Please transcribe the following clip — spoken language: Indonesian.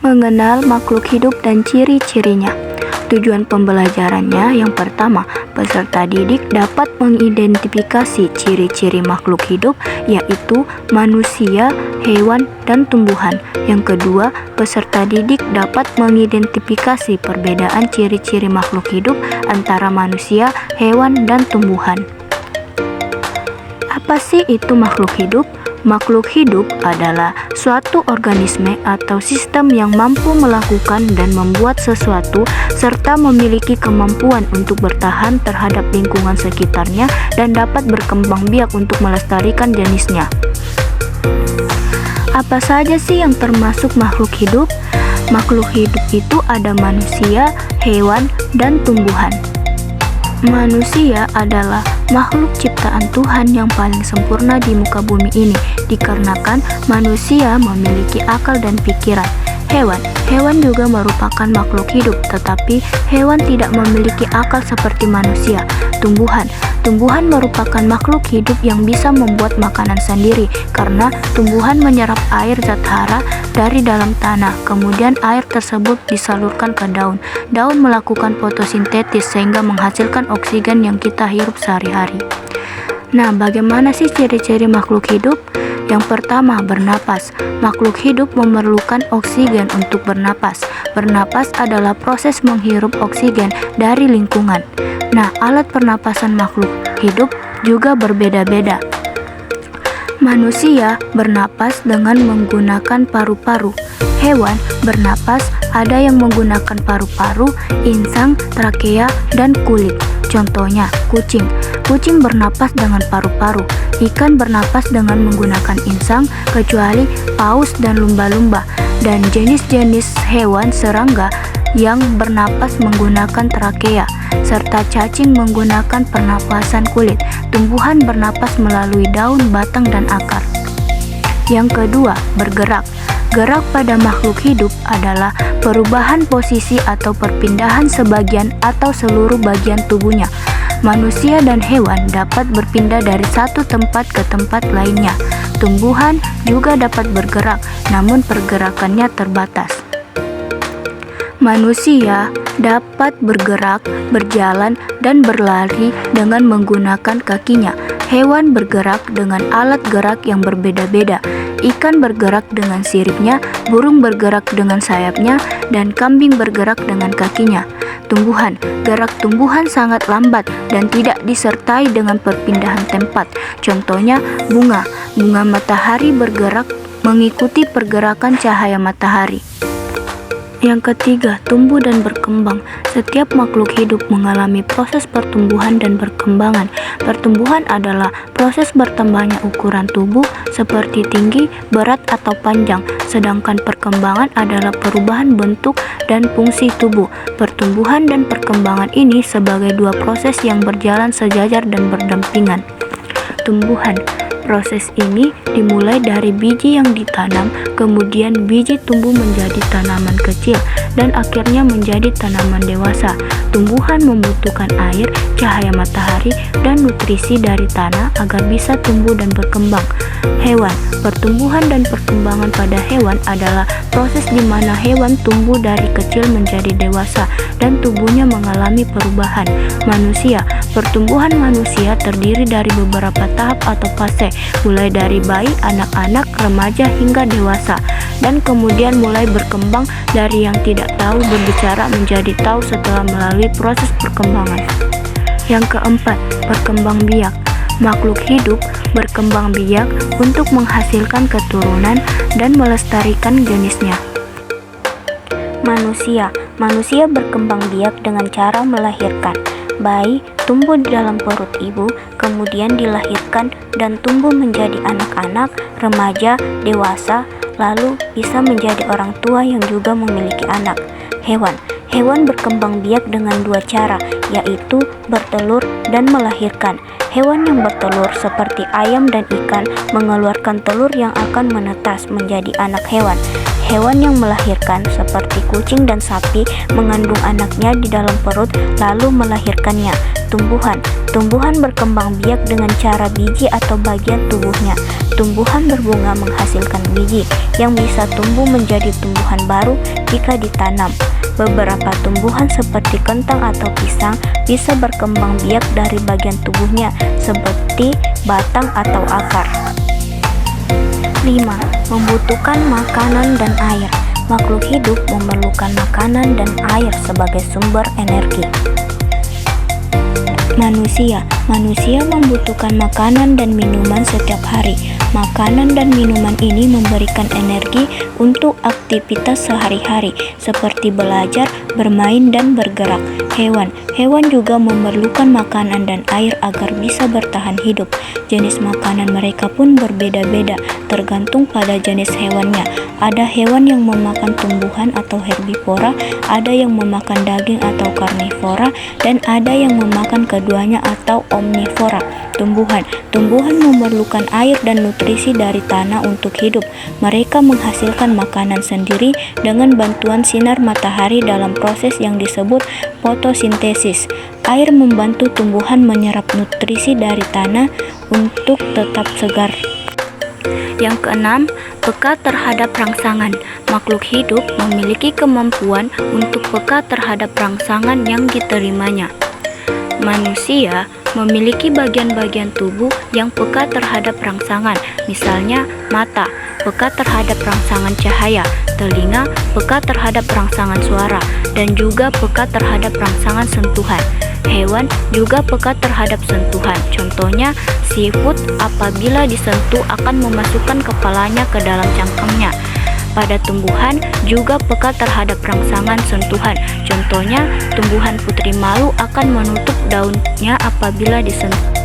Mengenal makhluk hidup dan ciri-cirinya. Tujuan pembelajarannya yang pertama, peserta didik dapat mengidentifikasi ciri-ciri makhluk hidup yaitu manusia, hewan, dan tumbuhan. Yang kedua, peserta didik dapat mengidentifikasi perbedaan ciri-ciri makhluk hidup antara manusia, hewan, dan tumbuhan. Apa sih itu makhluk hidup? Makhluk hidup adalah suatu organisme atau sistem yang mampu melakukan dan membuat sesuatu serta memiliki kemampuan untuk bertahan terhadap lingkungan sekitarnya dan dapat berkembang biak untuk melestarikan jenisnya. Apa saja sih yang termasuk makhluk hidup? Makhluk hidup itu ada manusia, hewan, dan tumbuhan. Manusia adalah makhluk ciptaan Tuhan yang paling sempurna di muka bumi ini, dikarenakan manusia memiliki akal dan pikiran. Hewan juga merupakan makhluk hidup, tetapi hewan tidak memiliki akal seperti manusia. Tumbuhan merupakan makhluk hidup yang bisa membuat makanan sendiri, karena tumbuhan menyerap air zat hara dari dalam tanah, kemudian air tersebut disalurkan ke daun. Daun melakukan fotosintesis sehingga menghasilkan oksigen yang kita hirup sehari-hari. Nah, bagaimana sih ciri-ciri makhluk hidup? Yang pertama, bernapas. Makhluk hidup memerlukan oksigen untuk bernapas. Bernapas adalah proses menghirup oksigen dari lingkungan. Nah, alat pernapasan makhluk hidup juga berbeda-beda. Manusia bernapas dengan menggunakan paru-paru. Hewan bernapas ada yang menggunakan paru-paru, insang, trakea, dan kulit. Contohnya, kucing. Kucing bernapas dengan paru-paru. Ikan bernapas dengan menggunakan insang, kecuali paus dan lumba-lumba. Dan jenis-jenis hewan serangga yang bernapas menggunakan trakea, serta cacing menggunakan pernapasan kulit. Tumbuhan bernapas melalui daun, batang, dan akar. Yang kedua, bergerak. Gerak pada makhluk hidup adalah perubahan posisi atau perpindahan sebagian atau seluruh bagian tubuhnya. Manusia dan hewan dapat berpindah dari satu tempat ke tempat lainnya. Tumbuhan juga dapat bergerak, namun pergerakannya terbatas. Manusia dapat bergerak, berjalan, dan berlari dengan menggunakan kakinya. Hewan bergerak dengan alat gerak yang berbeda-beda. Ikan bergerak dengan siripnya, burung bergerak dengan sayapnya, dan kambing bergerak dengan kakinya. Gerak tumbuhan sangat lambat dan tidak disertai dengan perpindahan tempat. Contohnya, bunga matahari bergerak mengikuti pergerakan cahaya matahari. Yang ketiga, tumbuh dan berkembang. Setiap makhluk hidup mengalami proses pertumbuhan dan perkembangan. Pertumbuhan adalah proses bertambahnya ukuran tubuh seperti tinggi, berat, atau panjang. Sedangkan perkembangan adalah perubahan bentuk dan fungsi tubuh. Pertumbuhan dan perkembangan ini sebagai dua proses yang berjalan sejajar dan berdampingan. Tumbuhan. Proses ini dimulai dari biji yang ditanam, kemudian biji tumbuh menjadi tanaman kecil, dan akhirnya menjadi tanaman dewasa. Tumbuhan membutuhkan air, cahaya matahari, dan nutrisi dari tanah agar bisa tumbuh dan berkembang. Hewan. Pertumbuhan dan perkembangan pada hewan adalah proses di mana hewan tumbuh dari kecil menjadi dewasa dan tubuhnya mengalami perubahan. Manusia. Pertumbuhan manusia terdiri dari beberapa tahap atau fase, mulai dari bayi, anak-anak, remaja, hingga dewasa, dan kemudian mulai berkembang dari yang tidak tahu berbicara menjadi tahu setelah melalui proses perkembangan. Yang keempat, berkembang biak. Makhluk hidup berkembang biak untuk menghasilkan keturunan dan melestarikan jenisnya. Manusia berkembang biak dengan cara melahirkan. Bayi tumbuh di dalam perut ibu, kemudian dilahirkan dan tumbuh menjadi anak-anak, remaja, dewasa, lalu bisa menjadi orang tua yang juga memiliki anak. Hewan berkembang biak dengan dua cara, yaitu bertelur dan melahirkan. Hewan yang bertelur seperti ayam dan ikan mengeluarkan telur yang akan menetas menjadi anak hewan. Hewan yang melahirkan seperti kucing dan sapi mengandung anaknya di dalam perut lalu melahirkannya. Tumbuhan berkembang biak dengan cara biji atau bagian tubuhnya. Tumbuhan berbunga menghasilkan biji yang bisa tumbuh menjadi tumbuhan baru jika ditanam. Beberapa tumbuhan seperti kentang atau pisang bisa berkembang biak dari bagian tubuhnya seperti batang atau akar. 5. Membutuhkan makanan dan air. Makhluk hidup memerlukan makanan dan air sebagai sumber energi. Manusia membutuhkan makanan dan minuman setiap hari. Makanan dan minuman ini memberikan energi untuk aktivitas sehari-hari seperti belajar, bermain, dan bergerak. Hewan juga memerlukan makanan dan air agar bisa bertahan hidup. Jenis makanan mereka pun berbeda-beda, tergantung pada jenis hewannya. Ada hewan yang memakan tumbuhan atau herbivora, ada yang memakan daging atau karnivora, dan ada yang memakan keduanya atau omnivora. Tumbuhan memerlukan air dan nutrisi dari tanah untuk hidup. Mereka menghasilkan makanan sendiri dengan bantuan sinar matahari dalam proses yang disebut fotosintesis. Air membantu tumbuhan menyerap nutrisi dari tanah untuk tetap segar. Yang keenam, peka terhadap rangsangan. Makhluk hidup memiliki kemampuan untuk peka terhadap rangsangan yang diterimanya. Manusia memiliki bagian-bagian tubuh yang peka terhadap rangsangan, misalnya mata, peka terhadap rangsangan cahaya, telinga, peka terhadap rangsangan suara, dan juga peka terhadap rangsangan sentuhan. Hewan juga peka terhadap sentuhan, contohnya siput apabila disentuh akan memasukkan kepalanya ke dalam cangkemnya. Pada tumbuhan juga peka terhadap rangsangan sentuhan, contohnya tumbuhan putri malu akan menutup daunnya apabila disentuh.